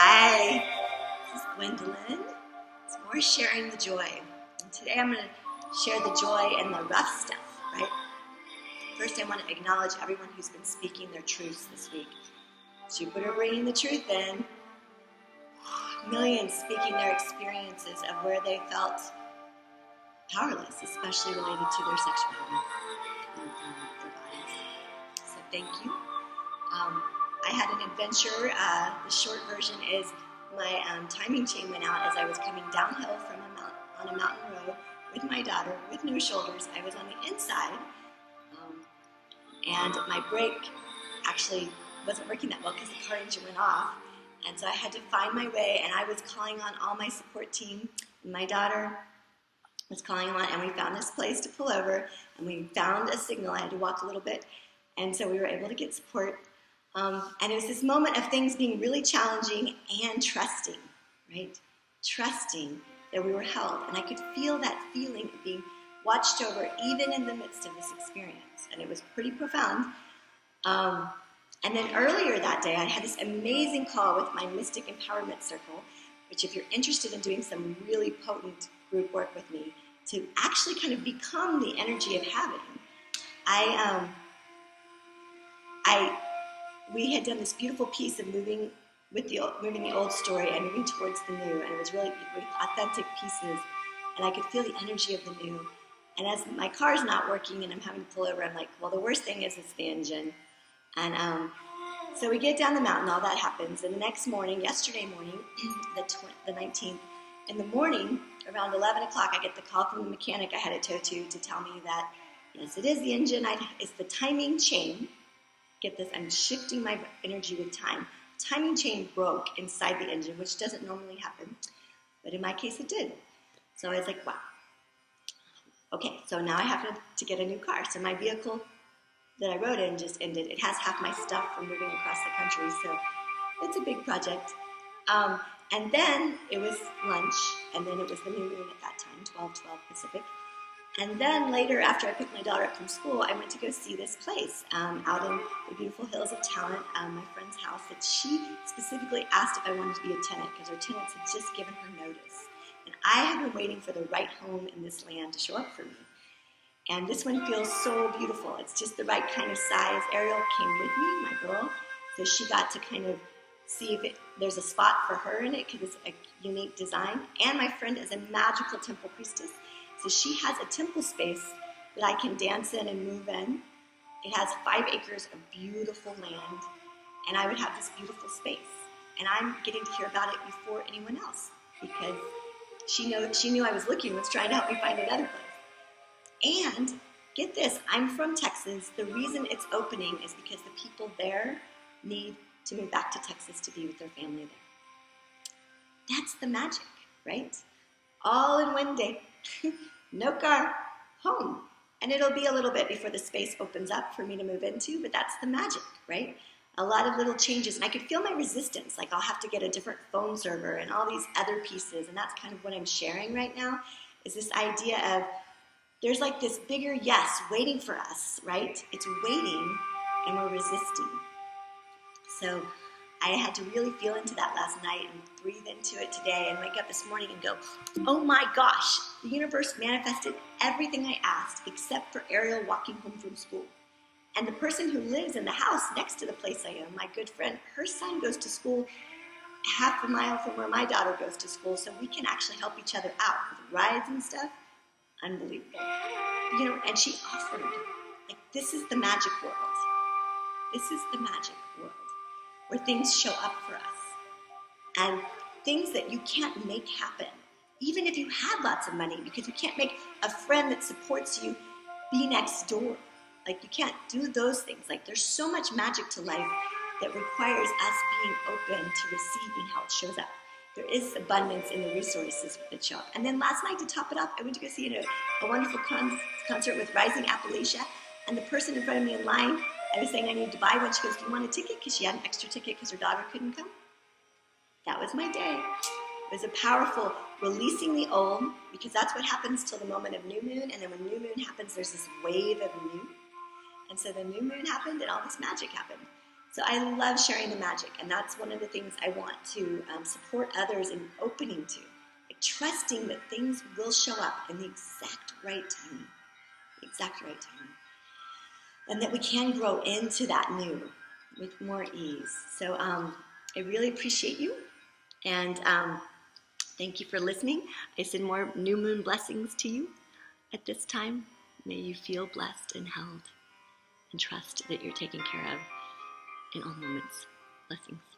Hi, this is Gwendolyn. It's more sharing the joy. And today I'm going to share the joy and the rough stuff, right? First, I want to acknowledge everyone who's been speaking their truths this week. Jupiter bringing the truth in. Millions speaking their experiences of where they felt powerless, especially related to their sexuality and their bodies. So thank you. I had an adventure. The short version is my timing chain went out as I was coming downhill on a mountain road with my daughter with no shoulders. I was on the inside, and my brake actually wasn't working that well because the car engine went off. And so I had to find my way, and I was calling on all my support team. My daughter was calling on, and we found this place to pull over, and we found a signal. I had to walk a little bit, and so we were able to get support. And it was this moment of things being really challenging and trusting, right? Trusting that we were held. And I could feel that feeling of being watched over even in the midst of this experience. And it was pretty profound. And then earlier that day, I had this amazing call with my Mystic Empowerment Circle, which if you're interested in doing some really potent group work with me, to actually kind of become the energy of having, we had done this beautiful piece of moving the old story and moving towards the new, and it was really authentic pieces, and I could feel the energy of the new. And as my car's not working and I'm having to pull over, I'm like, well, the worst thing is it's the engine. And so we get down the mountain, all that happens, and the next morning, yesterday morning, the 19th, in the morning, around 11 o'clock, I get the call from the mechanic I had to tow to tell me that, yes, it is the engine, it's the timing chain. Get this, I'm shifting my energy with time. Timing chain broke inside the engine, which doesn't normally happen, but in my case it did. So I was like, wow. Okay, so now I have to get a new car. So my vehicle that I rode in just ended. It has half my stuff from moving across the country, so it's a big project. And then it was lunch, and then it was the new moon at that time, 12:12 Pacific. And then later, after I picked my daughter up from school, I went to go see this place out in the beautiful hills of Talent, my friend's house, that she specifically asked if I wanted to be a tenant because her tenants had just given her notice. And I had been waiting for the right home in this land to show up for me. And this one feels so beautiful. It's just the right kind of size. Ariel came with me, my girl, so she got to kind of see if there's a spot for her in it because it's a unique design. And my friend is a magical temple priestess. So she has a temple space that I can dance in and move in. It has 5 acres of beautiful land, and I would have this beautiful space. And I'm getting to hear about it before anyone else because she knew I was looking, was trying to help me find another place. And get this, I'm from Texas. The reason it's opening is because the people there need to move back to Texas to be with their family there. That's the magic, right? All in one day. No car, home. And it'll be a little bit before the space opens up for me to move into, but that's the magic, right? A lot of little changes, and I could feel my resistance, like I'll have to get a different phone server and all these other pieces, and that's kind of what I'm sharing right now, is this idea of there's like this bigger yes waiting for us, right? It's waiting, and we're resisting. So I had to really feel into that last night and breathe into it today and wake up this morning and go, oh my gosh, the universe manifested everything I asked except for Ariel walking home from school. And the person who lives in the house next to the place I am, my good friend, her son goes to school half a mile from where my daughter goes to school, so we can actually help each other out with rides and stuff. Unbelievable. You know, and she offered, like, this is the magic world. This is the magic world, where things show up for us. And things that you can't make happen, even if you had lots of money, because you can't make a friend that supports you be next door. Like, you can't do those things. Like, there's so much magic to life that requires us being open to receiving how it shows up. There is abundance in the resources that show up. And then last night, to top it off, I went to go see a wonderful concert with Rising Appalachia, and the person in front of me in line, I was saying I needed to buy one. She goes, do you want a ticket? Because she had an extra ticket because her daughter couldn't come. That was my day. It was a powerful releasing the old, because that's what happens till the moment of new moon. And then when new moon happens, there's this wave of new. And so the new moon happened and all this magic happened. So I love sharing the magic, and that's one of the things I want to support others in opening to, like trusting that things will show up in the exact right timing, and that we can grow into that new with more ease. So I really appreciate you, and thank you for listening. I send more new moon blessings to you at this time. May you feel blessed and held, and trust that you're taken care of in all moments. Blessings.